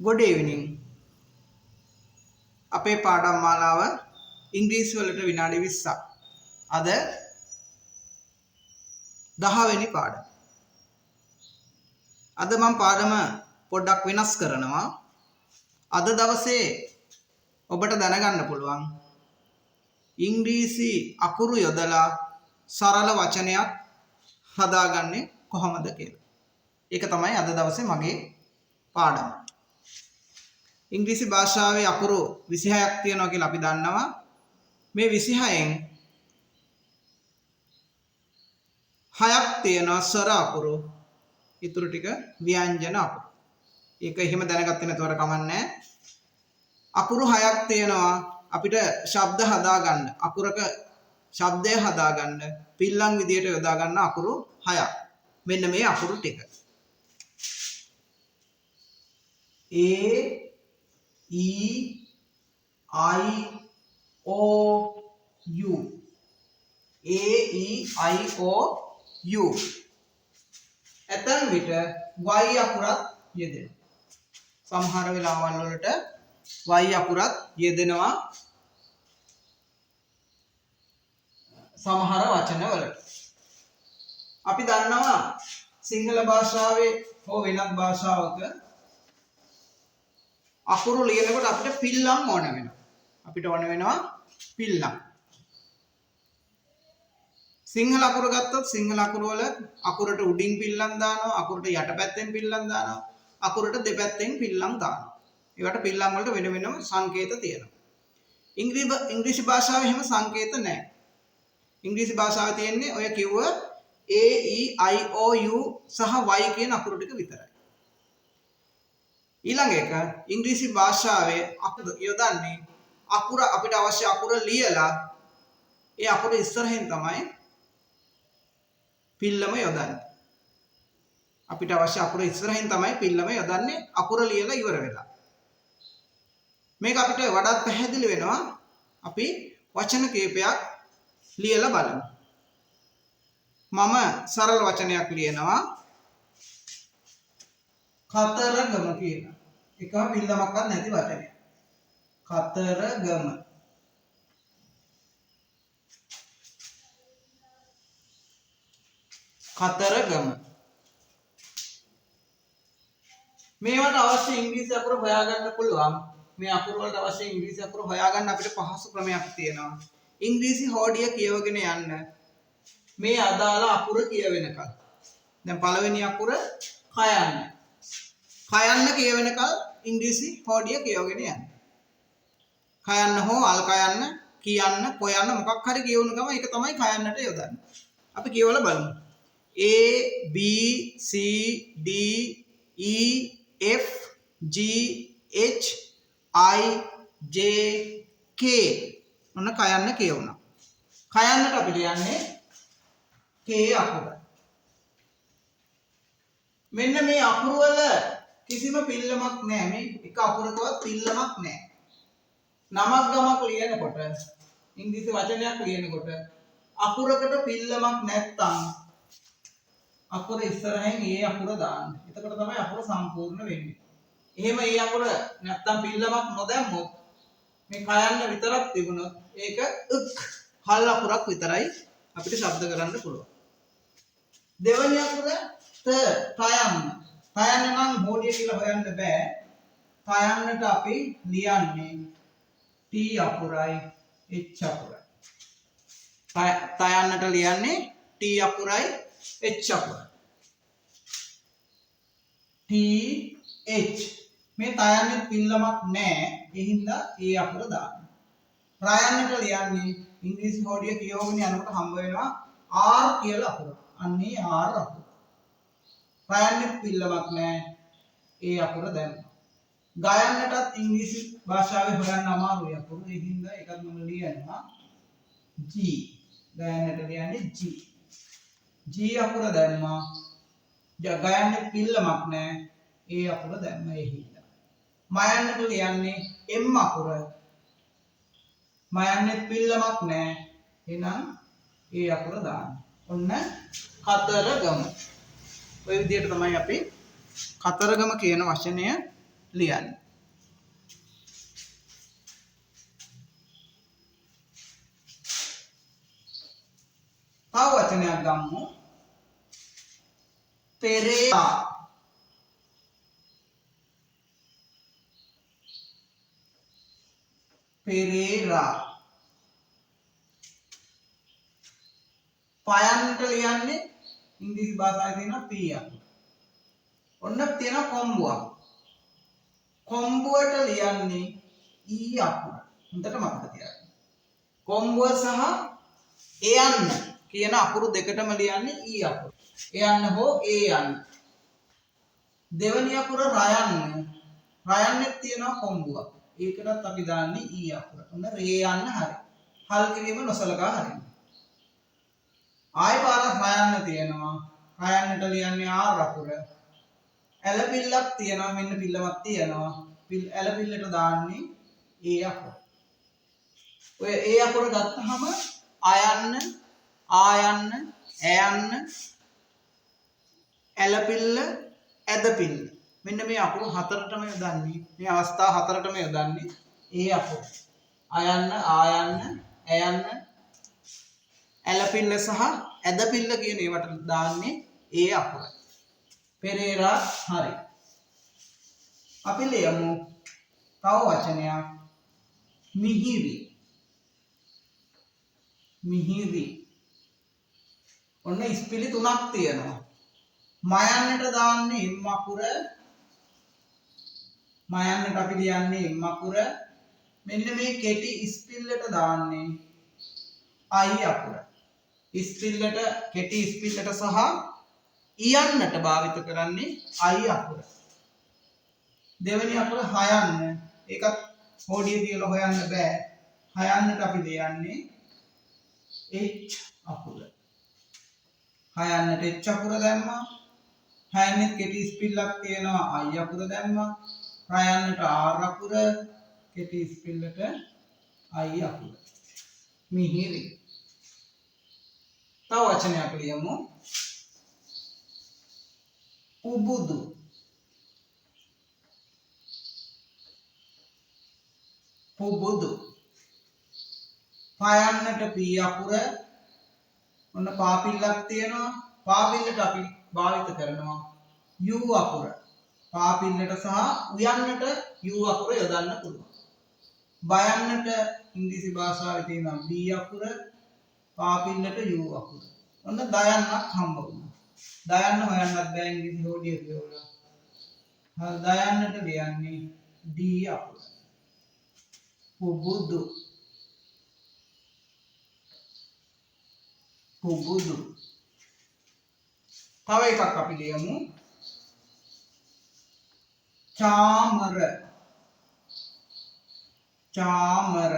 Good evening. අපේ පාඩම් මාලාව ඉංග්‍රීසි වලට විනාඩි 20ක්. අද 10 වෙනි පාඩම. අද මම පාඩම පොඩ්ඩක් වෙනස් කරනවා. අද දවසේ ඔබට දැනගන්න පුළුවන් ඉංග්‍රීසි අකුරු යොදලා සරල වචනයක් හදාගන්නේ කොහොමද කියලා. ඒක තමයි අද දවසේ මගේ පාඩම. ඉංග්‍රීසි භාෂාවේ අකුරු 26ක් තියෙනවා කියලා අපි දන්නවා. මේ 26න් 6ක් තියෙනවා ස්වර අකුරු. ඊටු ටික ව්‍යංජන අකුරු. ඒක එහෙම දැනගත්තේ නැතුවට කමන්නේ. අකුරු 6ක් තියෙනවා අපිට ශබ්ද හදාගන්න. අකුරක ශබ්දය හදාගන්න පිල්ලම් විදියට යොදා ගන්න අකුරු 6ක්. මෙන්න මේ අකුරු ටික. A E I O U A E I O U ඇතන් විට y අකුරත් යෙදෙනවා. සමහර වෙලාවල් වලට y අකුරත් යෙදෙනවා සමහර වචන වලට. අපි දන්නවා සිංහල භාෂාවේ හෝ වෙනත් භාෂාවක අකුරු ලියනකොට අපිට පිල්ලම් ඕන වෙනවා. අපිට ඕන වෙනවා පිල්ලම්. සිංහල අකුරු ගත්තොත් සිංහල අකුරු වල අකුරට උඩින් පිල්ලම් දානවා, අකුරට යටපැත්තෙන් පිල්ලම් දානවා, අකුරට දෙපැත්තෙන් පිල්ලම් දානවා. ඒවට පිල්ලම් වලට වෙන වෙනම සංකේත තියෙනවා. ඉංග්‍රීසි භාෂාවේ එහෙම සංකේත නැහැ. ඉංග්‍රීසි භාෂාවේ තියෙන්නේ ඔය කිව්ව A E I O U සහ Y කියන අකුරු ටික විතරයි. ඊළඟ එක ඉංග්‍රීසි භාෂාවේ අපි යොදන්නේ අකුර අපිට අවශ්‍ය අකුර ලියලා ඒ අකුර ඉස්සරහින් තමයි පිල්ලම යොදන්නේ. අපිට අවශ්‍ය අකුර ඉස්සරහින් තමයි පිල්ලම යොදන්නේ අකුර ලියලා ඉවර වෙලා. මේක අපිට වඩාත් පැහැදිලි වෙනවා අපි වචන කීපයක් ලියලා බලමු. මම සරල වචනයක් ලියනවා. කතරගම කියන එක පිල්ලමක්වත් නැති වචනයක්. කතරගම. කතරගම. මේවට අවශ්‍ය ඉංග්‍රීසි අකුරු හොයාගන්න පුළුවන්. මේ අකුරු වලට අවශ්‍ය ඉංග්‍රීසි අකුරු හොයාගන්න අපිට පහසු ක්‍රමයක් තියෙනවා. ඉංග්‍රීසි හෝඩිය කියවගෙන යන්න. මේ අදාළ අකුර කියවෙනකල්. දැන් පළවෙනි අකුර කයන්න. කයන්න කියවෙනකල් ඉංග්‍රීසි හෝඩිය කියවගෙන යන්න. කයන්න හෝ අල් කයන්න කියන්න කොයන්න මොකක් හරි කියවුන ගම ඒක තමයි කයන්නට යොදන්නේ. අපි කියවලා බලමු. A B C D E F G H I J K ඔන්න කයන්න කියවුණා. කයන්නට අපි ලියන්නේ K අකුර. මෙන්න මේ අකුරු වල කිසිම පිල්ලමක් නැහැ. මේ එක අකුරකවත් පිල්ලමක් නැහැ. නමක් ගමක් ලියනකොට ඉංග්‍රීසි වචනයක් ලියනකොට අකුරකට පිල්ලමක් නැත්තම් අකුර ඉස්සරහින් ඒ අකුර දාන්න. එතකොට තමයි අකුර සම්පූර්ණ වෙන්නේ. එහෙම ඒ අකුර නැත්තම් පිල්ලමක් නොදැම්මොත් මේ කයන්න විතරක් තිබුණොත් ඒක හල් අකුරක් විතරයි අපිට ශබ්ද කරන්න පුළුවන්. දෙවැනි අකුර තයන්න. තයන්න නම් හෝඩිය කියලා හොයන්න බෑ. තයන්නට අපි ලියන්නේ T අකුරයි H අකුරයි. තයන්නට ලියන්නේ T අකුරයි H අකුරයි. T H මේ තයන්නේ පිල්ලමක් නැහැ. ඒ හින්දා ඒ අකුර දාන්න. රයන්නට ලියන්නේ ඉංග්‍රීසි හෝඩිය කියවගෙන යනකොට හම්බ වෙනවා R කියලා අකුර. අන්නේ R අකුර. රයන්නේ පිල්ලමක් නැහැ. ඒ අකුර දැම්මා. ගයන්නටත් ඉංග්‍රීසි භාෂාවේ හොයන්න අමාරුයි අකුරු. ඒ හින්දා ඒකත් මම ලියනවා G. ගයන්නට ලියන්නේ G. G අකුර දැම්මා. ගයන්නේ පිල්ලමක් නැහැ. ඒ අකුර දැම්මා ඒ හින්දා. මයන්නට ලියන්නේ M අකුර. මයන්නේ පිල්ලමක් නැහැ. එහෙනම් ඒ අකුර දාන්න. ඔන්න කතරගම. ඔය විදිහට තමයි අපි කතරගම කියන වචනය ලියන්න. තව වචනයක් ගමු. පෙරේරා. පෙරේරා. පයන්නට ලියන්නේ ඉංග්‍රීසි භාෂාවේ තියෙනවා P අකුර. ඔන්න තියෙනවා කොම්බුවක්. කොම්බුවට ලියන්නේ E අකුර. හොඳට මතක තියාගන්න. කොම්බුව සහ එයන්න කියන අකුරු දෙකටම ලියන්නේ E අකුර. එයන්න හෝ එයන්න. දෙවැනි අකුර රයන්න. රයන්නෙත් තියෙනවා කොම්බුවක්. ඒකටත් අපි දාන්නේ E අකුර. ඔන්න රේ යන්න හරි. හල් කිරීම නොසලකා හරින්න. ආයි පාරක් රයන්න තියෙනවා. රයන්නට ලියන්නේ R අකුර. ඇලපිල්ලක් තියෙනවා මෙන්න පිල්ලමක් තියෙනවා. ඇලපිල්ලට දාන්නේ A අකුර. ඔය A අකුර ගත්තාම අයන්න, ආයන්න, ඇයන්න, ඇලපිල්ල, ඇදපිල්ල. මෙන්න මේ අකුරු හතරටම යොදන්නේ. මේ අවස්ථා හතරටම යොදන්නේ A අකුර. අයන්න, ආයන්න, ඇයන්න, ඇලපිල්ල සහ ඇදපිල්ල කියන ඒවට දාන්නේ A අකුර. පෙරේරා හරි. අපි ලියමු තව වචනයක්. මිහිරි. මිහිරි. ඔන්න ඉස්පිලි තුනක් තියෙනවා. මයන්නට දාන්නේ M අකුර. මයන්නට අපි ලියන්නේ M අකුර. මෙන්න මේ කෙටි ඉස්පිල්ලට දාන්නේ I අකුර. ඉස්පිල්ලට කෙටි ඉස්පිල්ලට සහ ඉයන්නට භාවිත කරන්නේ I අකුර. දෙවෙනි අකුර හයන්න. ඒකත් හෝඩිය තියලා හොයන්න බෑ. හයන්නට අපි ලියන්නේ H අකුර. හයන්නට H අකුර දැම්මා. හයන්නෙත් කෙටි ඉස්පිල්ලක් තියෙනවා I අකුර දැම්මා. රයන්නට R අකුර. කෙටි ඉස්පිල්ලට I අකුර. මිහිරි. තව වචනයක් ලියමු. උබුදු. පුබුදු. පයන්නට P අකුර. ඔන්න පාපිල්ලක් තියෙනවා. පාපිල්ලට අපි භාවිත කරනවා U අකුර. පාපිල්ලට සහ උයන්නට U අකුර යොදන්න පුළුවන්. බයන්නට ඉංග්‍රීසි භාෂාවේ තියෙනවා B අකුර. පාපිල්ලට U අකුර. ඔන්න දයන්නක් හම්බ වුණා. දයන්න හොයන්නත් බෑ ඉංග්‍රීසි හෝඩිය කියවලා. දයන්නට ලියන්නේ D අකුර. පුබුදු. පුබුදු. තව එකක් අපි ලියමු. චාමර. චාමර.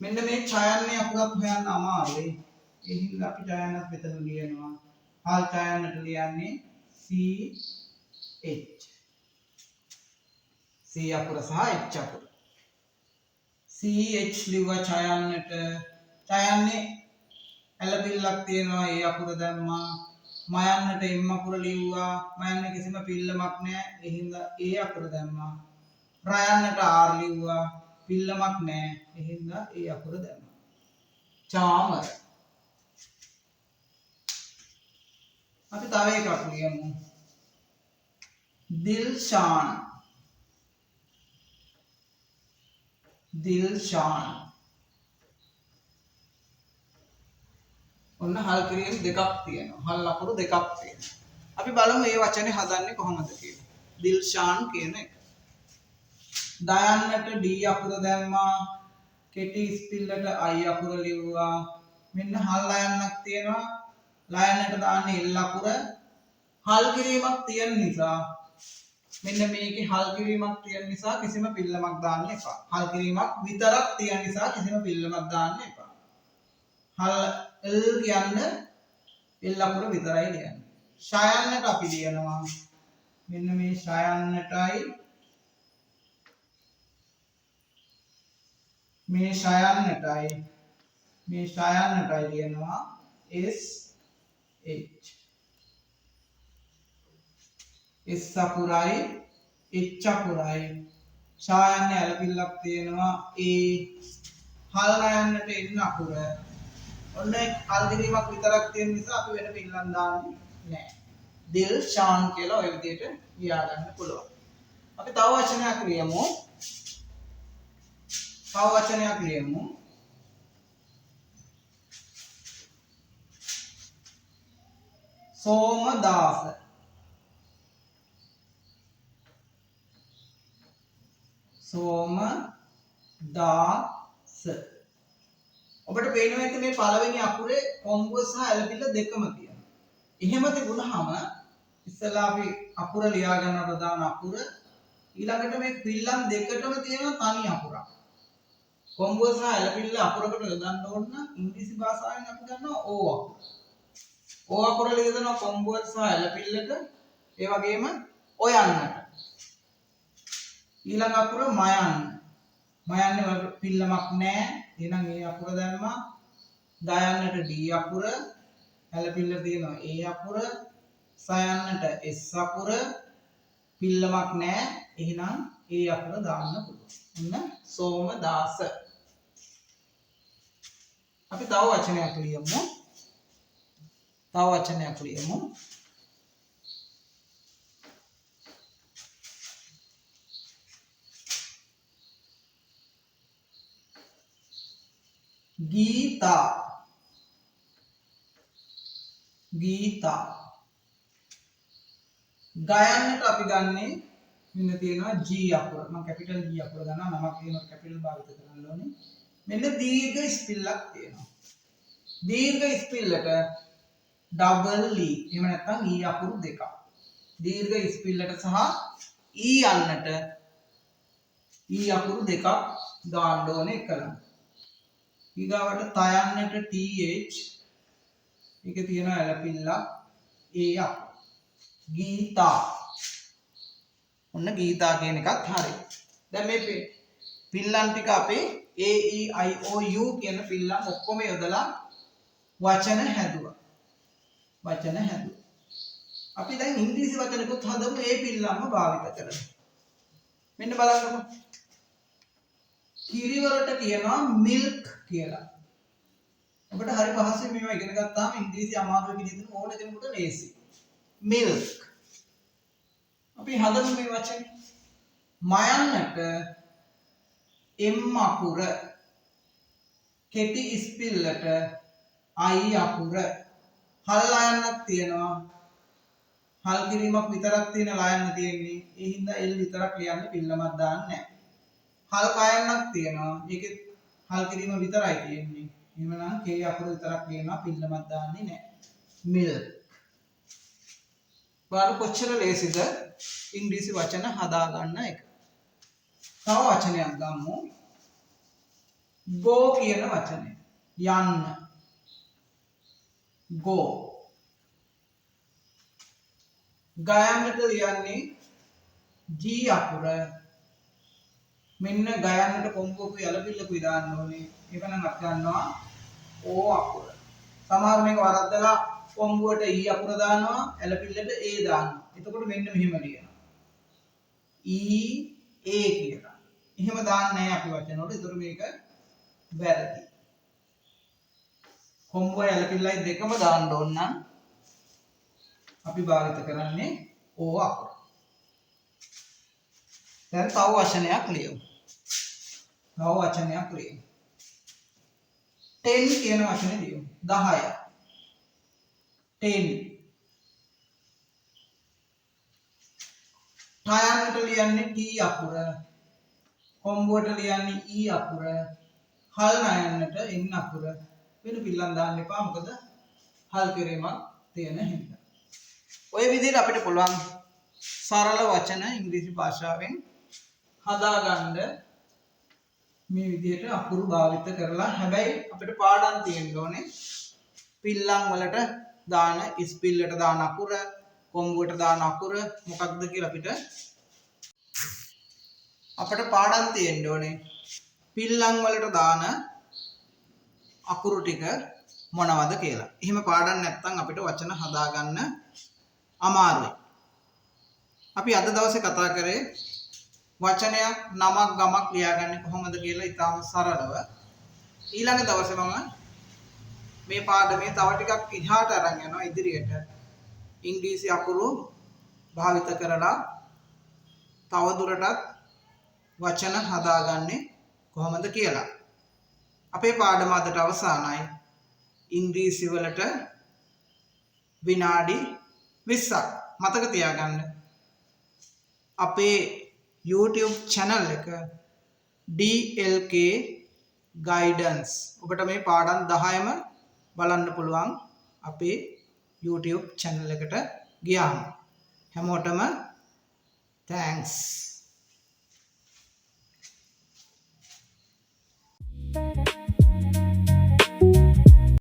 මෙන්න මේ ඡයන්නේ අකුරක් හොයන්න අමාරුයි. ඒ හින්දා අපි ඡයන්නත් මෙතන ලියනවා. හල් ඡයන්නට ලියන්නේ CH. C අකුර සහ H අකුර. CH ලිව්වා ඡයන්නට. ඡයන්නේ ඇලපිල්ලක් තියෙනවා ඒ අකුර දැම්මා. මයන්නට M අකුර ලිව්වා. මයන්න කිසිම පිල්ලමක් නැහැ. ඒ හින්දා A අකුර දැම්මා. රයන්නට R ලිව්වා. පිල්ලමක් නැහැ. ඒ හින්දා A අකුර දැම්මා. චාමර. අපි තව එකක් ලියමු. දිල්ෂාන්. දිල්ෂාන්. ඔන්න හල් කිරීම දෙකක් තියෙනවා. හල් අකුරු දෙකක් තියෙනවා. අපි බලමු මේ වචනේ හදන්නේ කොහොමද කියලා. දිල්ෂාන් කියන එක. දයන්නට D අකුර දැම්මා. කෙටි ස්පිල්ලට I අකුර ලිව්වා. මෙන්න හල් ලයන්නක් තියෙනවා. ලයන්නට දාන්නේ L අකුර. හල් කිරීමක් තියෙන නිසා මෙන්න මේකේ හල් කිරීමක් තියෙන නිසා කිසිම පිල්ලමක් දාන්න එපා. හල් කිරීමක් විතරක් තියෙන නිසා කිසිම පිල්ලමක් දාන්න එපා. හල් L කියන්නේ L අකුර විතරයි ලියන්නේ. ෂයන්නට අපි ලියනවා. මෙන්න මේ ෂයන්නටයි මේ ෂයන්නටයි ලියනවා SH. S අකුරයි H අකුරයි ශා යන්නේ ඇලපිල්ලක් තියෙනවා A හල් නයන්නට එන්න අකුර ඔන්න හල් කිරීමක් විතරක් තියෙන නිසා අපි වෙන පිල්ලම් දාන්නේ නැහැ. දිල් ශාන් කියලා ඔය විදිහට ලියා ගන්න පුළුවන්. අපි තව වචනයක් ලියමු. සෝමදාස. ඔබට පේනවා ඇති මේ පළවෙනි අකුරේ කොම්බුව සහ ඇලපිල්ල දෙකම තියෙනවා. එහෙම තිබුණාම ඉස්සලා අපි අකුර ලියා ගන්න ප්‍රධාන අකුර ඊළඟට මේ පිල්ලම් දෙකටම තියෙන තනි අකුරක්. කොම්බුව සහ ඇලපිල්ල අකුරකට යොදන්න ඕන නම් ඉංග්‍රීසි භාෂාවෙන් අපි ගන්නවා O අකුර. O අකුර ලියනවා කොම්බුව සහ ඇලපිල්ලට ඒ වගේම ඔයන්නට. ඊළඟ අකුර මයන්න. මයන්නේ වල පිල්ලමක් නැහැ. එහෙනම් ඒ අකුර දැම්මා. දයන්නට D අකුර, ඇලපිල්ල තියෙනවා A අකුර, සයන්නට S අකුර, පිල්ලමක් නැහැ. එහෙනම් ඒ අකුර දාන්න පුළුවන්. එන්න සෝමදාස. අපි තව වචනයක් ලියමු. ගීතා. ගයන්නට අපි ගන්නේ මෙන්න තියෙනවා G අකුර. මම කැපිටල් G අකුර ගන්නවා. නමක් කියනකොට කැපිටල් භාවිත කරන්න ඕනේ. මෙන්න දීර්ඝ ස්පිල්ලක් තියෙනවා. දීර්ඝ ස්පිල්ලට ඩබල් E. එහෙම නැත්නම් E අකුරු දෙකක්. දීර්ඝ ස්පිල්ලට සහ E යන්නට E අකුරු දෙකක් දාන්න ඕනේ එකලම. ඊගාවට තයන්නට TH ඒකේ තියෙන ඇලපිල්ල A අකුර. ගීතා. ඔන්න ගීතා කියන එකත් හරි. දැන් මේ පිල්ලම් ටික අපේ A E I O U කියන පිල්ලම් ඔක්කොම යොදලා වචන හැදුවා. අපි දැන් ඉංග්‍රීසි වචනකුත් හදමු මේ පිල්ලම්ම භාවිත කරලා. මෙන්න බලන්නකො. කිරි වලට කියනවා මිල්ක් කියලා. ඔබට හරි පහසුයි මේවා ඉගෙන ගත්තාම ඉංග්‍රීසි අමාරු විදිහට ඕන කෙනෙකුට ලේසි. මිල්ක්. අපි හදමු මේ වචනේ. මයන්නට M අකුර කෙටි ස්පිල්ලට I අකුර හල් ලයන්නක් තියෙනවා. හල් කිරීමක් විතරක් තියෙන ලයන්න තියෙන්නේ. ඒ හින්දා L විතරක් ලියන්න පිල්ලමක් දාන්නේ නැහැ. හල් කයන්නක් තියෙනවා. ඒකේ හල් කිරීම විතරයි තියෙන්නේ. එහෙමනම් K අකුර විතරක් ලියනවා පිල්ලමක් දාන්නේ නැහැ. milk. බලන්න කොච්චර ලේසිද ඉංග්‍රීසි වචන හදා ගන්න එක. තව වචනයක් ගමු. go කියන වචනේ. යන්න. go. ගයන්නට ලියන්නේ G අකුර. මෙන්න ගයන්නට කොම්බුවකුයි ඇලපිල්ලකුයි දාන්න ඕනේ. ඒක නම් අපි ගන්නවා O අකුර. සමහර මේක වරද්දලා කොම්බුවට E අකුර දානවා ඇලපිල්ලට A දානවා. එතකොට මෙන්න මෙහෙම ලියනවා. E A කියලා. එහෙම දාන්නේ නැහැ අපි වචන වලට. ඒතර මේක වැරදි. කොම්බුවයි ඇලපිල්ලයි දෙකම දාන්න ඕන නම් අපි භාවිත කරන්නේ O අකුර. දැන් තව වචනයක් ලියමු. 10 කියන වචනේ ලියමු. 10. 10. ටයන්නට ලියන්නේ T අකුර. කොම්බුවට ලියන්නේ E අකුර. හල් නයන්නට N අකුර. වෙන පිල්ලම් දාන්න එපා. මොකද හල් කිරීමක් තියෙන හින්දා. ඔය විදිහට අපිට පුළුවන් සරල වචන ඉංග්‍රීසි භාෂාවෙන් හදාගන්න මේ විදිහට අකුරු භාවිත කරලා. හැබැයි අපිට පාඩම් තියෙන්න ඕනේ. පිල්ලම් වලට දාන ස්පිල්ලට දාන අකුර, කොම්බුවට දාන අකුර මොකක්ද කියලා අපිට පාඩම් තියෙන්න ඕනේ. පිල්ලම් වලට දාන අකුරු ටික මොනවද කියලා. එහෙම පාඩම් නැත්නම් අපිට වචන හදාගන්න අමාරුයි. අපි අද දවසේ කතා කරේ වචනයක් නමක් ගමක් ලියාගන්නේ කොහොමද කියලා ඉතාම සරලව. ඊළඟ දවසේ මම මේ පාඩමේ තව ටිකක් ඉහාට අරන් යනවා ඉදිරියට. ඉංග්‍රීසි අකුරු භාවිත කරලා තව දුරටත් වචන හදාගන්නේ කොහොමද කියලා. අපේ පාඩම අදට අවසానයි. ඉංග්‍රීසි වලට විනාඩි 20ක් මතක තියාගන්න. අපේ YouTube channel එක DLK Guidance. ඔබට මේ පාඩම් 10ම බලන්න පුළුවන් අපේ YouTube channel එකට ගියාම. හැමෝටම thanks.